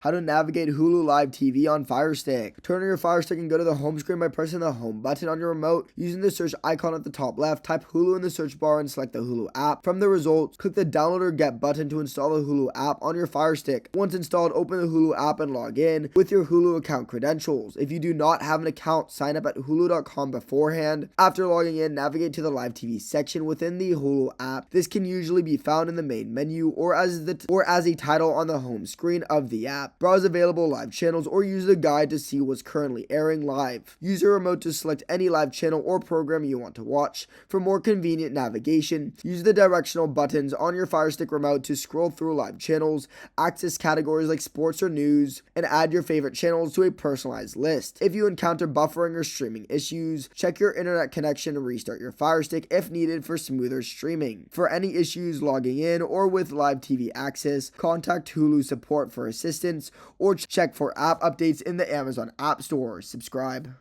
How to navigate Hulu Live TV on Firestick. Turn on your Firestick and go to the home screen by pressing the home button on your remote. Using the search icon at the top left, type Hulu in the search bar and select the Hulu app. From the results, click the download or get button to install the Hulu app on your Firestick. Once installed, open the Hulu app and log in with your Hulu account credentials. If you do not have an account, sign up at hulu.com beforehand. After logging in, navigate to the Live TV section within the Hulu app. This can usually be found in the main menu or as a title on the home screen of the app. Browse available live channels or use the guide to see what's currently airing live. Use your remote to select any live channel or program you want to watch. For more convenient navigation, use the directional buttons on your Firestick remote to scroll through live channels, access categories like sports or news, and add your favorite channels to a personalized list. If you encounter buffering or streaming issues, check your internet connection and restart your Firestick if needed for smoother streaming. For any issues logging in or with live TV access, contact Hulu support for assistance or check for app updates in the Amazon App Store. Subscribe.